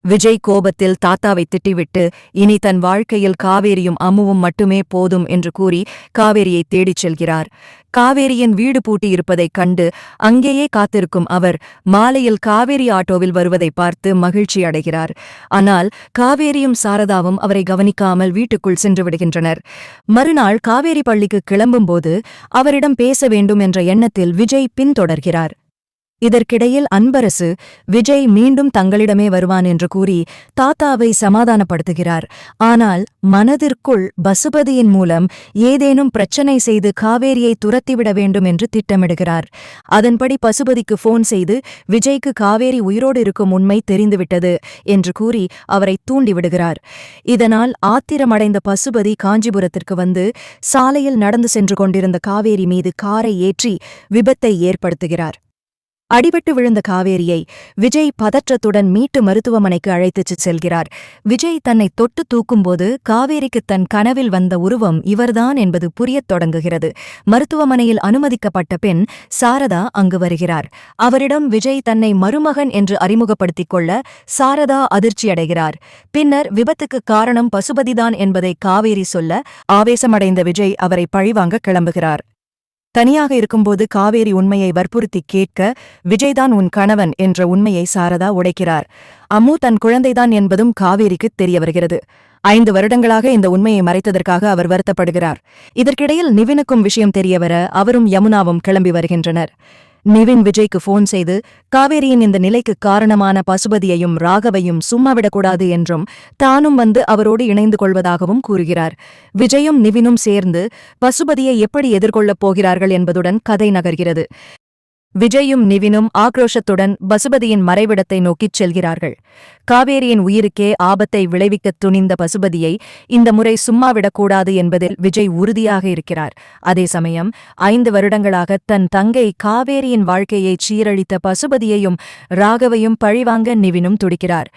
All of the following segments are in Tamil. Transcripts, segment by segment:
விஜய் கோபத்தில் தாத்தாவை திட்டிவிட்டு இனி தன் வாழ்க்கையில் காவேரியும் அம்முவும் மட்டுமே போதும் என்று கூறி காவேரியை தேடிச் செல்கிறார். காவேரியின் வீடு பூட்டியிருப்பதைக் கண்டு அங்கேயே காத்திருக்கும் அவர் மாலையில் காவேரி ஆட்டோவில் வருவதை பார்த்து மகிழ்ச்சி அடைகிறார். ஆனால் காவேரியும் சாரதாவும் அவரை கவனிக்காமல் வீட்டுக்குள் சென்று விடுகின்றனர். மறுநாள் காவேரி பள்ளிக்கு கிளம்பும்போது அவரிடம் பேச வேண்டும் என்ற எண்ணத்தில் விஜய் பின்தொடர்கிறார். இதற்கிடையில் அன்பரசு விஜய் மீண்டும் தங்களிடமே வருவான் என்று கூறி தாத்தாவை சமாதானப்படுத்துகிறார். ஆனால் மனதிற்குள் பசுபதியின் மூலம் ஏதேனும் பிரச்சனை செய்து காவேரியை துரத்திவிட வேண்டும் என்று திட்டமிடுகிறார். அதன்படி பசுபதிக்கு போன் செய்து விஜய்க்கு காவேரி உயிரோடு இருக்கும் உண்மை தெரிந்துவிட்டது என்று கூறி அவரை தூண்டிவிடுகிறார். இதனால் ஆத்திரமடைந்த பசுபதி காஞ்சிபுரத்திற்கு வந்து சாலையில் நடந்து சென்று கொண்டிருந்த காவேரி மீது காரை ஏற்றி விபத்தை ஏற்படுத்துகிறார். அடிபட்டு விழுந்த காவேரியை விஜய் பதற்றத்துடன் மீட்டு மருத்துவமனைக்கு அழைத்துச் செல்கிறார். விஜய் தன்னை தொட்டு தூக்கும்போது காவேரிக்கு தன் கனவில் வந்த உருவம் இவர்தான் என்பது புரியத் தொடங்குகிறது. மருத்துவமனையில் அனுமதிக்கப்பட்ட பின் சாரதா அங்கு வருகிறார். அவரிடம் விஜய் தன்னை மருமகன் என்று அறிமுகப்படுத்திக் கொள்ள சாரதா அதிர்ச்சியடைகிறார். பின்னர் விபத்துக்கு காரணம் பசுபதிதான் என்பதை காவேரி சொல்ல ஆவேசமடைந்த விஜய் அவரை பழிவாங்க கிளம்புகிறார். தனியாக இருக்கும்போது காவேரி உண்மையை வற்புறுத்தி கேட்க விஜய்தான் உன் கணவன் என்ற உண்மையை சாரதா உடைக்கிறார். அம்மு தன் குழந்தைதான் என்பதும் காவேரிக்கு தெரிய வருகிறது. 5 வருடங்களாக இந்த உண்மையை மறைத்ததற்காக அவர் வருத்தப்படுகிறார். இதற்கிடையில் நிவினுக்கும் விஷயம் தெரியவர அவரும் யமுனாவும் கிளம்பி வருகின்றனர். நிவின் விஜய்க்கு போன் செய்து காவேரியின் இந்த நிலைக்கு காரணமான பசுபதியையும் ராகவையும் சும்மாவிடக்கூடாது என்றும் தானும் வந்து அவரோடு இணைந்து கொள்வதாகவும் கூறுகிறார். விஜயும் நிவினும் சேர்ந்து பசுபதியை எப்படி எதிர்கொள்ளப் போகிறார்கள் என்பதுடன் கதை நகர்கிறது. விஜயும் நிவினும் ஆக்ரோஷத்துடன் பசுபதியின் மறைவிடத்தை நோக்கிச் செல்கிறார்கள். காவேரியின் உயிருக்கே ஆபத்தை விளைவிக்கத் துணிந்த பசுபதியை இந்த முறை சும்மாவிடக்கூடாது என்பதில் விஜய் உறுதியாக இருக்கிறார். அதே சமயம் 5 வருடங்களாக தன் தங்கை காவேரியின் வாழ்க்கையை சீரழித்த பசுபதியையும் ராகவையும் பழிவாங்க நிவினும் துடிக்கிறார்.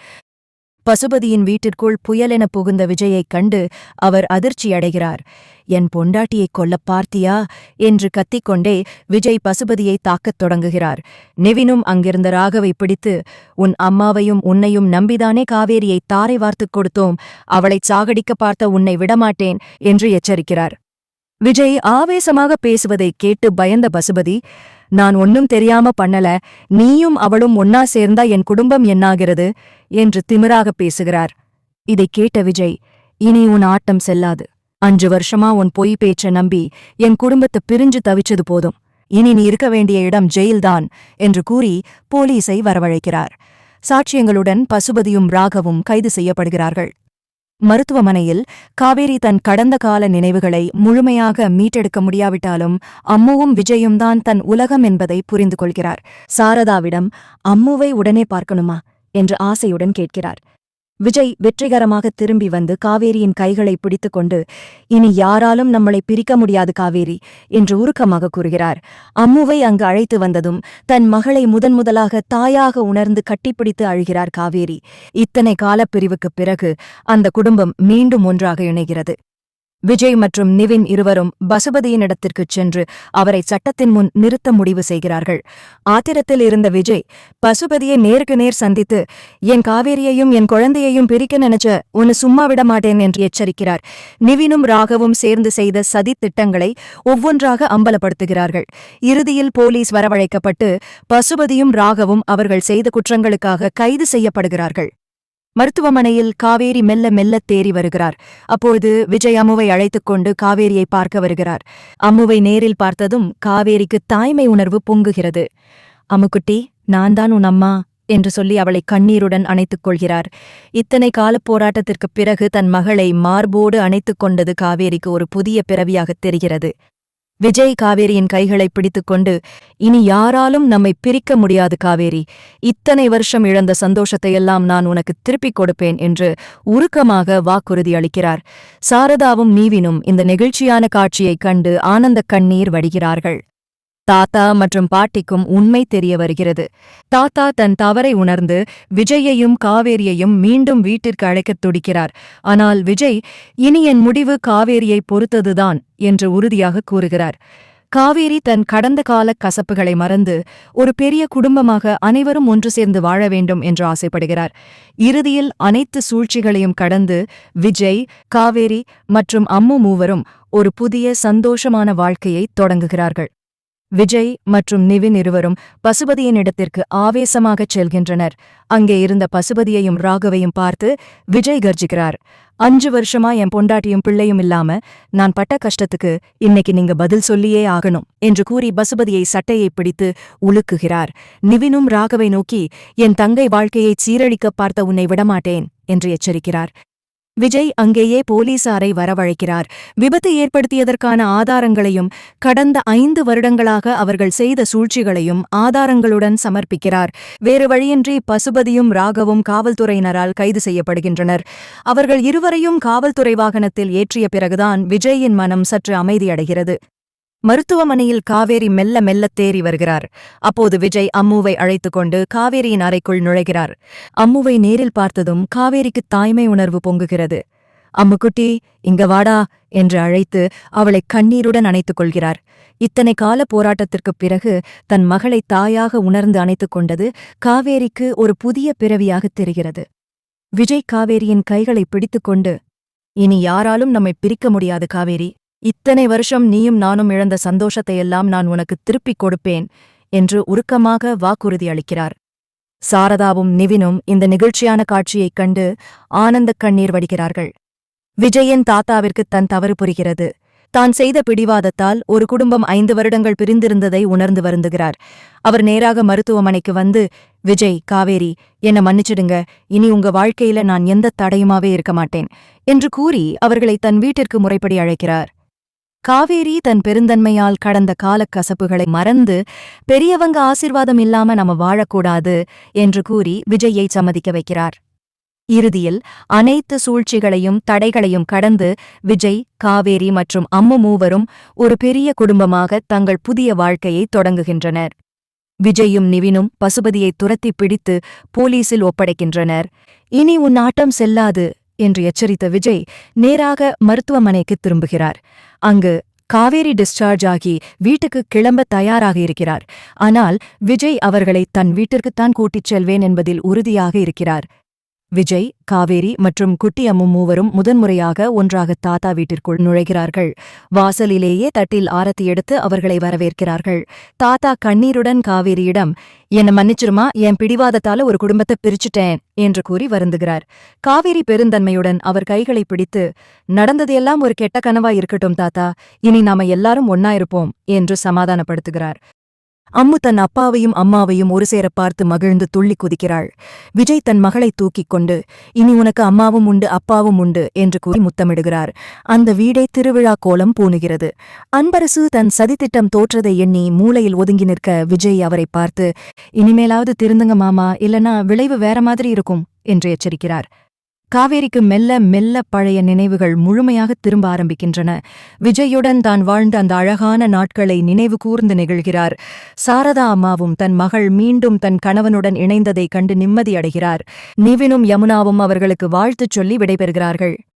பசுபதியின் வீட்டிற்குள் புயலென புகுந்த விஜயைக் கண்டு அவர் அதிர்ச்சியடைகிறார். என் பொண்டாட்டியைக் கொல்லப் பார்த்தியா என்று கத்திக்கொண்டே விஜய் பசுபதியை தாக்கத் தொடங்குகிறார். நிவினும் அங்கிருந்த ராகவை பிடித்து உன் அம்மாவையும் உன்னையும் நம்பிதானே காவேரியை தாரை வார்த்துக் கொடுத்தோம், அவளைச் சாகடிக்க பார்த்த உன்னை விடமாட்டேன் என்று எச்சரிக்கிறார். விஜய் ஆவேசமாக பேசுவதைக் கேட்டு பயந்த பசுபதி நான் ஒன்னும் தெரியாம பண்ணல, நீயும் அவளும் ஒன்னா சேர்ந்தா என் குடும்பம் என்னாகிறது என்று திமிராக பேசுகிறார். இதைக் கேட்ட விஜய் இனி உன் ஆட்டம் செல்லாது, 5 வருஷமா உன் பொய் பேச்ச நம்பி என் குடும்பத்தை பிரிஞ்சு தவிச்சது போதும், இனி நீ இருக்க வேண்டிய இடம் ஜெயில்தான் என்று கூறி போலீஸை வரவழைக்கிறார். சாட்சியங்களுடன் பசுபதியும் ராகவும் கைது செய்யப்படுகிறார்கள். மருத்துவமனையில் காவேரி தன் கடந்த கால நினைவுகளை முழுமையாக மீட்டெடுக்க முடியாவிட்டாலும் அம்முவும் விஜயும் தான் தன் உலகம் என்பதை புரிந்து கொள்கிறார். சாரதாவிடம் அம்முவை உடனே பார்க்கணுமா என்று ஆசையுடன் கேட்கிறார். விஜய் வெற்றிகரமாக திரும்பி வந்து காவேரியின் கைகளை பிடித்துக்கொண்டு இனி யாராலும் நம்மளை பிரிக்க முடியாது காவேரி என்று உருக்கமாக கூறுகிறார். அம்முவை அங்கு அழைத்து வந்ததும் தன் மகளை முதலாக தாயாக உணர்ந்து கட்டிப்பிடித்து அழுகிறார் காவேரி. இத்தனை காலப்பிரிவுக்குப் பிறகு அந்த குடும்பம் மீண்டும் ஒன்றாக இணைகிறது. விஜய் மற்றும் நிவின் இருவரும் பசுபதியினிடத்திற்குச் சென்று அவரை சட்டத்தின் முன் நிறுத்த முடிவு செய்கிறார்கள். ஆத்திரத்தில் இருந்த விஜய் பசுபதியை நேருக்கு நேர் சந்தித்து என் காவேரியையும் என் குழந்தையையும் பிரிக்க நினைச்ச உன்னை சும்மா விட மாட்டேன் என்று எச்சரிக்கிறார். நிவினும் ராகவும் சேர்ந்து செய்த சதி திட்டங்களை ஒவ்வொன்றாக அம்பலப்படுத்துகிறார்கள். இறுதியில் போலீஸ் வரவழைக்கப்பட்டு பசுபதியும் ராகவும் அவர்கள் செய்த குற்றங்களுக்காக கைது செய்யப்படுகிறார்கள். மருத்துவமனையில் காவேரி மெல்ல மெல்ல தேறி வருகிறார். அப்பொழுது விஜய் அம்முவை அழைத்துக் கொண்டு காவேரியை பார்க்க வருகிறார். அம்முவை நேரில் பார்த்ததும் காவேரிக்கு தாய்மை உணர்வு பொங்குகிறது. அம்முக்குட்டி, நான் தான் உன் அம்மா என்று சொல்லி அவளை கண்ணீருடன் அணைத்துக் கொள்கிறார். இத்தனை காலப் போராட்டத்திற்குப் பிறகு தன் மகளை மார்போடு அணைத்துக் கொண்டது காவேரிக்கு ஒரு புதிய பிறவியாகத் தெரிகிறது. விஜய் காவேரியின் கைகளை பிடித்துக்கொண்டு இனி யாராலும் நம்மை பிரிக்க முடியாது காவேரி, இத்தனை வருஷம் இழந்த சந்தோஷத்தையெல்லாம் நான் உனக்கு திருப்பிக் கொடுப்பேன் என்று உருக்கமாக வாக்குறுதி அளிக்கிறார். சாரதாவும் நீவினும் இந்த நெகிழ்ச்சியான காட்சியைக் கண்டு ஆனந்த கண்ணீர் வடிகிறார்கள். தாத்தா மற்றும் பாட்டிக்கும் உண்மை தெரிய வருகிறது. தாத்தா தன் தவறை உணர்ந்து விஜயையும் காவேரியையும் மீண்டும் வீட்டிற்கு அழைக்கத் துடிக்கிறார். ஆனால் விஜய் இனி என் முடிவு காவேரியை பொறுத்ததுதான் என்று உறுதியாக கூறுகிறார். காவேரி தன் கடந்த கால கசப்புகளை மறந்து ஒரு பெரிய குடும்பமாக அனைவரும் ஒன்று சேர்ந்து வாழ வேண்டும் என்று ஆசைப்படுகிறார். இறுதியில் அனைத்து சூழ்ச்சிகளையும் கடந்து விஜய், காவேரி மற்றும் அம்மு மூவரும் ஒரு புதிய சந்தோஷமான வாழ்க்கையை தொடங்குகிறார்கள். விஜய் மற்றும் நிவின் இருவரும் பசுபதியின் இடத்திற்கு ஆவேசமாகச் செல்கின்றனர். அங்கே இருந்த பசுபதியையும் ராகவையும் பார்த்து விஜய் கர்ஜிக்கிறார். 5 வருஷமா என் பொண்டாட்டியும் பிள்ளையும் இல்லாம நான் பட்ட கஷ்டத்துக்கு இன்னைக்கு நீங்க பதில் சொல்லியே ஆகணும் என்று கூறி பசுபதியை சட்டையை பிடித்து உலுக்குகிறார். நிவினும் ராகவை நோக்கி என் தங்கை வாழ்க்கையைச் சீரழிக்கப் பார்த்த உன்னை விடமாட்டேன் என்று எச்சரிக்கிறார். விஜய் அங்கேயே போலீசாரை வரவழைக்கிறார். விபத்து ஏற்படுத்தியதற்கான ஆதாரங்களையும் கடந்த 5 வருடங்களாக அவர்கள் செய்த சூழ்ச்சிகளையும் ஆதாரங்களுடன் சமர்ப்பிக்கிறார். வேறு வழியின்றி பசுபதியும் ராகவும் காவல்துறையினரால் கைது செய்யப்படுகின்றனர். அவர்கள் இருவரையும் காவல்துறை வாகனத்தில் ஏற்றிய பிறகுதான் விஜயின் மனம் சற்று அமைதியடைகிறது. மருத்துவமனையில் காவேரி மெல்ல மெல்ல தேறி வருகிறார். அப்போது விஜய் அம்முவை அழைத்துக்கொண்டு காவேரியின் அறைக்குள் நுழைகிறார். அம்முவை நேரில் பார்த்ததும் காவேரிக்கு தாய்மை உணர்வு பொங்குகிறது. அம்முக்குட்டி, இங்க வாடா என்று அழைத்து அவளை கண்ணீருடன் அணைத்துக் கொள்கிறார். இத்தனை கால போராட்டத்திற்குப் பிறகு தன் மகளை தாயாக உணர்ந்து அணைத்துக் கொண்டது காவேரிக்கு ஒரு புதிய பிறவியாகத் தெரிகிறது. விஜய் காவேரியின் கைகளை பிடித்துக்கொண்டு, இனி யாராலும் நம்மை பிரிக்க முடியாது காவேரி. இத்தனை வருஷம் நீயும் நானும் இழந்த சந்தோஷத்தையெல்லாம் நான் உனக்கு திருப்பிக் கொடுப்பேன் என்று உருக்கமாக வாக்குறுதி அளிக்கிறார். சாரதாவும் நிவினும் இந்த நிகழ்ச்சியான காட்சியைக் கண்டு ஆனந்தக் கண்ணீர் வடிக்கிறார்கள். விஜயின் தாத்தாவிற்கு தன் தவறு புரிகிறது. தான் செய்த பிடிவாதத்தால் ஒரு குடும்பம் 5 வருடங்கள் பிரிந்திருந்ததை உணர்ந்து வருந்துகிறார். அவர் நேராக மருத்துவமனைக்கு வந்து, விஜய், காவேரி, என்னை மன்னிச்சிடுங்க, இனி உங்க வாழ்க்கையில நான் எந்த தடையுமாவே இருக்க மாட்டேன் என்று கூறி அவர்களை தன் வீட்டிற்கு முறைப்படி அழைக்கிறார். காவேரி தன் பெருந்தன்மையால் கடந்த காலக் கசப்புகளை மறந்து பெரியவங்க ஆசிர்வாதம் இல்லாம நம்ம வாழக்கூடாது என்று கூறி விஜயை சம்மதிக்க வைக்கிறார். இறுதியில் அனைத்து சூழ்ச்சிகளையும் தடைகளையும் கடந்து விஜய், காவேரி மற்றும் அம்மு மூவரும் ஒரு பெரிய குடும்பமாக தங்கள் புதிய வாழ்க்கையை தொடங்குகின்றனர். விஜயும் நிவினும் பசுபதியை துரத்தி பிடித்து போலீசில் ஒப்படைக்கின்றனர். இனி உன் ஆட்டம் செல்லாது என்று எச்சரித்த விஜய் நேராக மருத்துவமனைக்கு திரும்புகிறார். அங்கு காவேரி டிஸ்சார்ஜ் ஆகி வீட்டுக்கு கிளம்ப தயாராக இருக்கிறார். ஆனால் விஜய் அவர்களை தன் வீட்டிற்குத்தான் கூட்டிச் செல்வேன் என்பதில் உறுதியாக இருக்கிறார். விஜய், காவேரி மற்றும் குட்டி அம்மு மூவரும் முதன்முறையாக ஒன்றாக தாத்தா வீட்டிற்குள் நுழைகிறார்கள். வாசலிலேயே தட்டில் ஆரத்தி எடுத்து அவர்களை வரவேற்கிறார்கள். தாத்தா கண்ணீருடன் காவேரியிடம், என்னை மன்னிச்சிருமா, என் பிடிவாதத்தால ஒரு குடும்பத்தை பிரிச்சுட்டேன் என்று கூறி வருந்துகிறார். காவேரி பெருந்தன்மையுடன் அவர் கைகளை பிடித்து, நடந்ததையெல்லாம் ஒரு கெட்ட கனவா இருக்கட்டும் தாத்தா, இனி நாம எல்லாரும் ஒன்னா இருப்போம் என்று சமாதானப்படுத்துகிறார். அம்மு தன் அப்பாவையும் அம்மாவையும் ஒரு சேர பார்த்து மகிழ்ந்து துள்ளி குதிக்கிறாள். விஜய் தன் மகளை தூக்கிக் கொண்டு, இனி உனக்கு அம்மாவும் உண்டு அப்பாவும் உண்டு என்று கூறி முத்தமிடுகிறார். அந்த வீடே திருவிழா கோலம் பூணுகிறது. அன்பரசு தன் சதித்திட்டம் தோற்றதை எண்ணி மூலையில் ஒதுங்கி நிற்க விஜய் அவரை பார்த்து, இனிமேலாவது திருந்துங்க மாமா, இல்லனா விளைவு வேற மாதிரி இருக்கும் என்று எச்சரிக்கிறார். காவேரிக்கு மெல்ல மெல்ல பழைய நினைவுகள் முழுமையாக திரும்ப ஆரம்பிக்கின்றன. விஜயுடன் தான் வாழ்ந்த அந்த அழகான நாட்களை நினைவு கூர்ந்து நெகிழ்கிறார். சாரதா அம்மாவும் தன் மகள் மீண்டும் தன் கணவனுடன் இணைந்ததைக் கண்டு நிம்மதியடைகிறார். நிவினும் யமுனாவும் அவர்களுக்கு வாழ்த்துச் சொல்லி விடைபெறுகிறார்கள்.